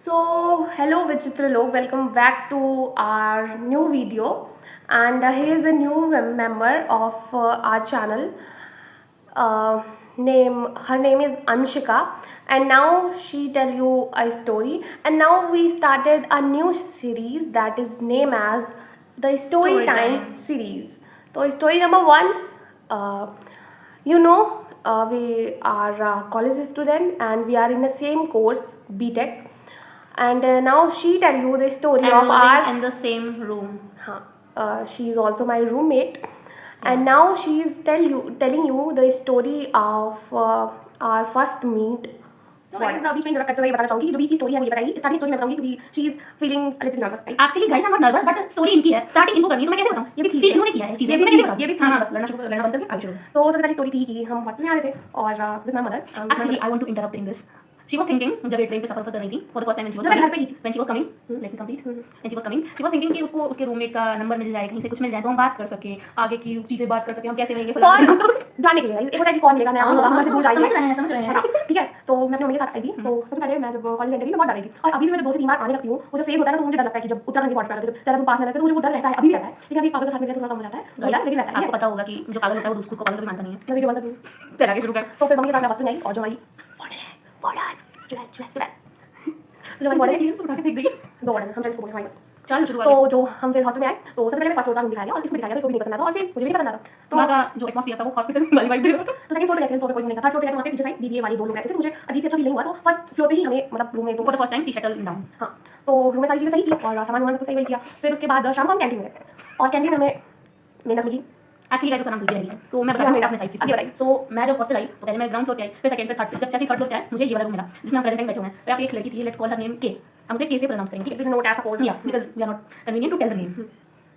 So, hello Vichitra Lok, welcome back to our new video. And here is a new member of our channel. Uh, Her name is Anshika, and now she tell you a story. And now we started a new series that is named as the Story Time series. So, story number one. Uh, we are a college student and we are in the same course, BTech, and now she tell you the story and of living our. in the same room. She is also my roommate, and now she is telling you the story of our first meet. So guys, बीच में interrupt करते हुए ये बताना चाहूंगी कि जो बीच की story है वो ये बताइए. स्टार्टिंग स्टोरी मैं बताऊंगी क्योंकि she is feeling a little nervous. Actually guys I am not nervous but story इनकी है. स्टार्टिंग इनको करनी है तो मैं कैसे बताऊं? ये भी फील इन्होंने किया है चीजें. मैं कैसे बताऊं? ये भी हां बस लड़ना बंद करके आगे चलो. तो सबसे पहली स्टोरी थी कि हम हॉस्टल में आ रहे थे और with my mother. Actually I want to interrupt in this. She was thinking जब ये ट्रेन पे सफर कर रही थी for the first time when she was coming let me complete when she was coming she was thinking कि उसको उसके रूममेट का नंबर मिल जाए, कहीं से कुछ मिल जाए तो हम बात कर सके, आगे की चीजें बात कर सके, हम कैसे रहेंगे फलाना जानने के लिए. एक होता है कि कौन मिलेगा, नया होगा, हमसे दूर जाएंगे. समझ रहे हैं. ठीक है. तो मैं अपनी मम्मी के साथ आई थी. तो सबसे पहले मैं जब कॉलेज एंटर हुई मैं बहुत डर रही थी, और अभी भी मैं 2 से 3 बार आने लगती हूँ. मुझे फेस होता है ना, तो मुझे डर लगता है कि जब उत्तराखंड के बॉर्डर पे आते हैं, जब देहरादून पास में रहते हैं, तो मुझे वो डर रहता है, अभी भी रहता है. लेकिन अभी पागल के साथ मिलकर थोड़ा कम हो जाता है, लेकिन रहता है. आपको पता होगा कि जो पागल होता है वो खुद को पागल कभी मानता नहीं है. मैं वीडियो बंद कर दूँ. चला के शुरू कर. तो फिर मम्मी के साथ मैं बस में आई और जो हमारी जो हमारी वार्डन है, तो उठा के फेंक दी. 2 वार्डन हम इसको बोले हमारी बस. चल शुरू तो जो हम फिर हॉस्टल में आए, तो सबसे पहले मैं फर्स्ट फ्लोर का रूम दिखाया गया और इसको दिखाया गया, तो इसको भी नहीं पसंद आया और सेम मुझे भी नहीं पसंद आया. तो वहाँ का जो एटमॉस्फेयर था वो हॉस्पिटल वाली वाइब दे रहा था. तो सेकंड फ्लोर पे सेकंड फ्लोर पे कोई नहीं था. थर्ड फ्लोर पे तो वहाँ पे पीछे साइड बीबीए वाली 2 लोग रहते थे. तो मुझे अजीब से अच्छा फील नहीं हुआ. तो फर्स्ट फ्लोर पे ही हमें मतलब रूम में तो for the first time she settle down. हाँ, तो रूम में सारी चीज़ें सही थी और सामान वामान को सही वही किया. फिर उसके बाद शाम को हम कैंटीन में गए और कैंटीन में हमें मेंढक मिली. एक्चुअली गाइस उसका नाम प्रीति रही है. तो मैं बताऊं अपने साइड की आगे बताइए. सो मैं जब हॉस्टल आई तो पहले मैं ग्राउंड फ्लोर पे आई, फिर सेकंड फिर थर्ड, जब जैसे थर्ड फ्लोर पे आए मुझे ये वाला रूम मिला जिसमें हम प्रेजेंट टाइम बैठे हुए हैं. तो आप एक लड़की थी, लेट्स कॉल हर नेम के. हम उसे के से प्रोनाउंस करेंगे. Please note as suppose. या because we are not convenient to tell the name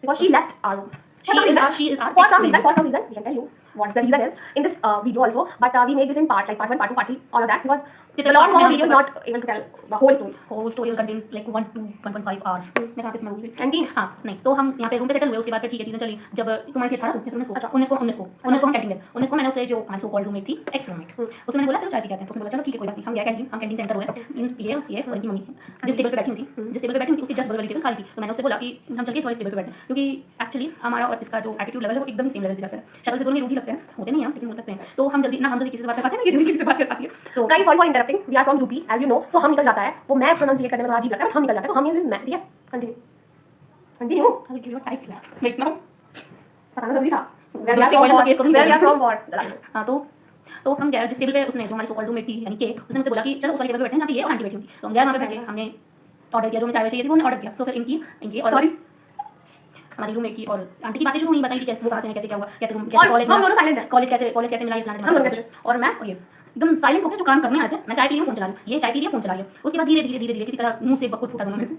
Because she left our room. She is our For some reason, we can tell you what the reason is in this video also. But we made this in part, like part 1, part 2, part 3, all of that, because the long form video is not able to tell the whole story. Whole story will contain like 1 to 1.5 hours. मैं कहां पे मैं भूल गई. Canteen. हां नहीं, तो हम यहां पे रूम पे सेटल हुए. उसके बाद फिर ठीक है चीजें चली. जब तुम्हारी थी 18 या फिर 19 को 19 को हम कैंटीन गए. 19 को मैंने उसे जो हमारी सो कॉल्ड रूममेट थी, एक्स रूममेट, उससे मैंने बोला चलो चाय पी के आते हैं. तो उसने बोला चलो ठीक है कोई बात नहीं. हम गए कैंटीन से एंटर हुए. मींस ये और इनकी मम्मी जिस टेबल पे बैठी हुई थी उसकी जस्ट बगल वाली टेबल खाली थी. तो मैंने उससे बोला कि हम चल के इस वाली टेबल पे बैठे, क्योंकि एक्चुअली हमारा और इसका जो एटीट्यूड लेवल है वो एकदम ही सेम लेवल पे जाता है. शक्ल से दोनों ही रूढ़ी लगते हैं, होते नहीं हैं लेकिन होते हैं. तो हम जल्दी किसी से बात कर पाते हैं ना, ये जल्दी किसी से बात कर पाती है. तो Guys, sorry for interrupting. We are from UP, as you know. So हम निकल जाता है. वो मैं प्रोनाउंसिएट करने में थोड़ा अजीब लगता है, बट हम निकल जाते हैं. तो हम इज मैं. ठीक है, continue. I give you tight slap right now. बताना जरूरी था. Where we are from war. हां तो हम गए जिस टेबल पे उसने जो हमारी सो कॉल्ड रूममेट थी यानी कि उसने मुझसे बोला कि चलो उस वाली टेबल पे बैठते हैं जहां पे ये और आंटी बैठी हुई. तो हम गए वहां पे बैठे. हमने ऑर्डर किया जो हमें चाय चाहिए थी वो हमने ऑर्डर किया. तो फिर इनकी और सॉरी हमारी रूममेट की और आंटी की बातें शुरू हुई. बताई कि वो कहां से कैसे क्या हुआ, कैसे और कॉलेज हम दोनों silent हैं. कॉलेज कैसे मिला, ये हम दोनों कैसे. और मैं और ये एकदम साइलेंट होकर जो काम करने आए थे. मैं चाय पी रही हूं, फोन चला रही हूं. ये चाय पी रही है, फोन चला रही है. उसके बाद धीरे किसी तरह मुंह से बकवास फूटा दोनों में से.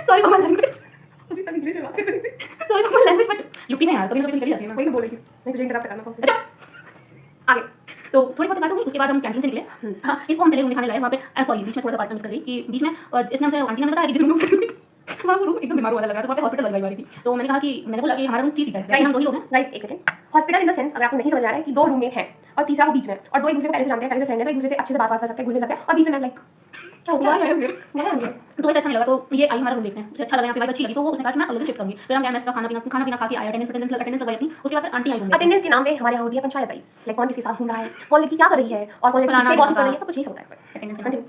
Sorry for my language. Sorry for my language but UP से यार कभी ना कभी निकल ही जाती है ना. वही मैं बोलेगी. मैं तुझे इंटरप्ट करना पसंद. अच्छा आगे. तो थोड़ी बहुत बात हुई. उसके बाद हम कैंटीन से निकले. हाँ, इसको हम पहले रूम दिखाने लाए वहाँ पे. सॉरी बीच में थोड़ा सा पार्ट मिस कर गई कि बीच में इसने हमसे आंटी ने बताया कि जिस रूम से वहाँ वो रूम एकदम बीमार वाला लग रहा था. वहाँ पे हॉस्पिटल वाली थी. तो मैंने कहा कि मैंने बोला कि हमारा रूम 3 सीटर है, हम 2 ही लोग हैं. गाइस एक second. Hospital in the sense, अगर आपको नहीं समझ आ रहा है कि 2 रूममेट हैं और तीसरा वो बीच में, और 2 एक दूसरे को पहले से जानते हैं, पहले से फ्रेंड है, तो एक दूसरे से अच्छे से बात कर सकते हैं, घुल मिल सकते हैं, और बीच में मैं लाइक क्या हो गया. तो ऐसा अच्छा नहीं लगा. तो ये आई हमारा रूम देखने. उसे अच्छा लगा, यहाँ पे वाइब अच्छी लगी. तो वो उसने कहा कि मैं अलग से शिफ्ट करूंगी. फिर हम गए, मैस का खाना पीना खा के आए. अटेंडेंस लगवाई अपनी. उसके बाद फिर आंटी आई रूम. अटेंडेंस के नाम पे हमारे यहाँ होती है पंचायत गाइस. लाइक कौन किसके साथ घूम रहा है, कौन लड़की क्या कर रही है, और कौन लड़की किससे गॉसिप कर रही है, सब कुछ यही होता है. अटेंडेंस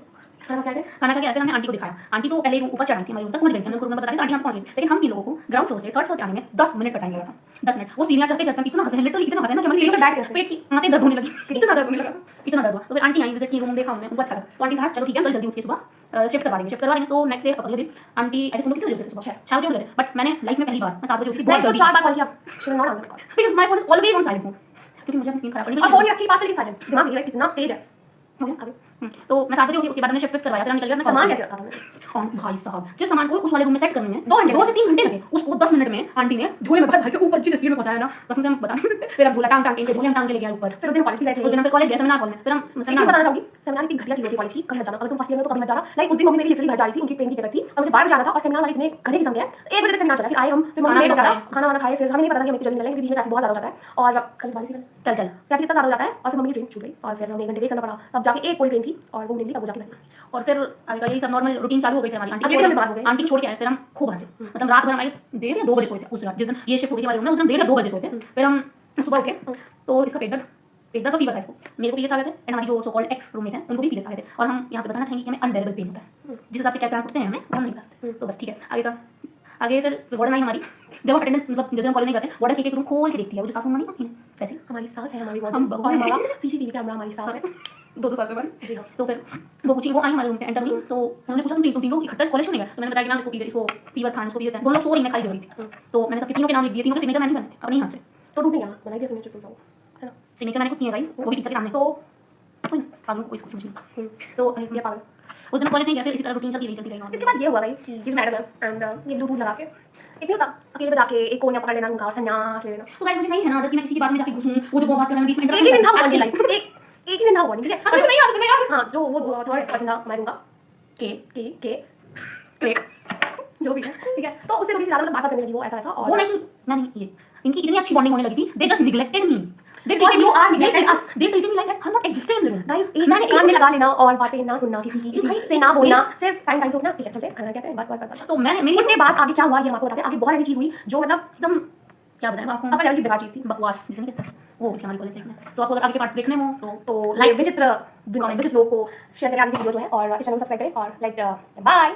खाना क्या है. खाना खा के फिर हमने आंटी को दिखाया. आंटी तो पहले रूम ऊपर चढ़ी थी, हमारे रूम तक पहुंच गई थी. हमने रूम में बता रही थी आंटी हम पहुंच गए. लेकिन हम 3 लोगों को ग्राउंड फ्लोर से थर्ड फ्लोर पे आने में 10 मिनट का टाइम लगा था. 10 मिनट. वो सीढ़ियां चढ़ते चढ़ते इतना हंसे, लिटरली इतना हंसे ना कि हमारी सीढ़ियों पे बैठ के पेट की माथे दर्द होने लगी. इतना दर्द होने लगा. तो फिर आंटी आई, विजिट की, रूम देखा हमने, उनको अच्छा लगा. तो आंटी कहा चलो ठीक है कल जल्दी उठ के सुबह शिफ्ट करवा देंगे. तो नेक्स्ट डे अगले दिन आंटी आई थिंक कितने बजे उठी सुबह 6 बजे उठ गए. बट मैंने लाइफ में पहली बार मैं 7 बजे उठी. बहुत जल्दी 4 बार कॉल किया, she will not answer call because my phone is always on silent mode. क्योंकि मुझे अपनी स्क्रीन खराब करनी और फोन रखी पास में, लेकिन साइलेंट. दिमाग देखिए कितना तेज है. हो गया आगे. तो मैं 7 बजे उठी. उसके बाद मैंने शिफ्ट करवाया. फिर हम निकल गए. सामान कैसे रखा था मैंने. भाई साहब जिस सामान को उस वाले रूम में सेट करने में 2 से 3 घंटे लगे, उसको 10 मिनट में आंटी ने झोले में भर के ऊपर जिस स्पीड में पहुंचाया ना, कसम से हम बता नहीं सकते. फिर हम झोला टांग के झोले हम टांग के ले गए ऊपर. फिर उस दिन कॉलेज भी गए थे. उस दिन हम फिर कॉलेज गए सेमिनार हॉल में. फिर हम एक चीज सेमिनार बताना चाहूंगी, सेमिनार इतनी घटिया चीज होती है कॉलेज की. कभी मत जाना. अगर तुम फर्स्ट ईयर में तो कभी मत जाना. लाइक उस दिन मम्मी मेरी लिटरली घर जा रही थी, उनकी ट्रेन की टिकट थी और मुझे बाहर जाना था, और सेमिनार वाले इतने गधे किस्म के हैं. 1 बजे तक सेमिनार चला. फिर आए हम, फिर मम्मी लेट हो गया, खाना वाना खाए. फिर हमें नहीं पता था कि हमें जल्दी निकलेंगे क्योंकि बीच में ट्रैफिक बहुत ज्यादा हो जाता है. और कल वाली सी चल ट्रैफिक इतना ज्यादा हो जाता है, और फिर मम्मी की ट्रेन छूट गई और फिर हमें 1 घंटे वेट करना पड़ा. तब जाके एक कोई ट्रेन थी और वो निकली, तब वो जाके और फिर आगे का यही सब नॉर्मल रूटीन चालू हो गई। फिर हमारी अगले दिन हम बीमार हो गए। आंटी को छोड़ के आए, फिर हम खूब हंसे, मतलब रात भर हमारे 1:30 या 2 बजे सोए थे उस रात, जिस दिन ये शिफ्ट हो गई थी हमारे रूम में, उस दिन हम 1:30 या 2 बजे सोए थे। फिर हम सुबह उठे तो इसका पेट दर्द का फीवर था इसको, मेरे को पीरियड्स आ गए थे, एंड हमारी जो सो कॉल्ड एक्स रूममेट है उनको भी पीरियड्स आ गए थे, और हम यहाँ पे बताना चाहेंगे कि हमें अनबेरेबल पेन होता है, जिस हिसाब से क्या उठते हैं हमें वो हम नहीं बताते। तो बस ठीक है, आगे फिर वार्डन आई हमारी, जब हम अटेंडेंस मतलब जब हम कॉलेज नहीं जाते, वार्डन एक एक रूम खोल के देखती है, वो जो सासू माँ नहीं होती है वैसे हमारी सास है, हमारी हम और हमारा सीसीटीवी कैमरा हमारी सास है। दो साल से हमारी। तो फिर वो आई हमारे रूम पे एंटर हुई, तो उन्होंने पूछा तुम तीनों इकट्ठा कॉलेज क्यों नहीं गए, तो मैंने बताया कि नाम इसको फीवर था, इसको पीरियड्स हैं, दोनों सो रही मैं खाली हो रही थी, तो मैंने सबके तीनों के नाम लिख दिए, तीनों के सिग्नेचर मैंने नहीं बनाए अपने हाथ से, तो टूटेगा ना, बनाई कैसे नहीं चुप है ना, सिग्नेचर मैंने खुद किए गाइस, वो भी टीचर के सामने। तो कोई पागल को कोई कुछ नहीं। तो ये पागल। उस दिन कॉलेज नहीं गया, फिर इसी तरह रूटीन चलती रही इसके बाद ये हुआ गाइस कि ये मैडम है एंड ये ब्लूटूथ लगा के एक नहीं होता अकेले बजा के एक कोनिया पकड़ लेना उनका और संन्यास ले लेना। तो गाइस मुझे नहीं है ना आदत कि मैं किसी की बात में जाके घुसूं, वो जो बात कर रहा है बीच में एक ही दिन था वार्निंग लाइफ, एक ही दिन था वार्निंग, ठीक है। अरे नहीं आदत नहीं यार, हाँ जो वो थर्ड पर्सन था मैं दूंगा के के जो भी है, ठीक है। तो उससे थोड़ी सी ज्यादा मतलब बात करने लगी वो ऐसा और वो नहीं, मैंने ये इनकी इतनी अच्छी बॉन्डिंग होने लगी थी, they just neglected me, Because you are neglected us. they treated me like that I'm not existing in the room guys एक कान में लगा लेना और बातें ना सुनना, किसी से ना बोलना, सिर्फ टाइम से उठना, ठीक है चलते खाना क्या करें बस। तो मैंने मेरी उसके बाद आगे क्या हुआ ये हम आपको बताते हैं। आगे बहुत ऐसी चीज हुई जो मतलब एकदम क्या बताएं आपको, अपने लेवल की बेकार चीज थी, बकवास जिसे नहीं कहते वो होती है हमारी कॉलेज लाइफ में। तो आपको अगर आगे के पार्ट्स देखने हो तो लाइक विचित्र लोगों को शेयर करें आगे की वीडियो जो है, और इस चैनल को सब्सक्राइब करें और लाइक बाय।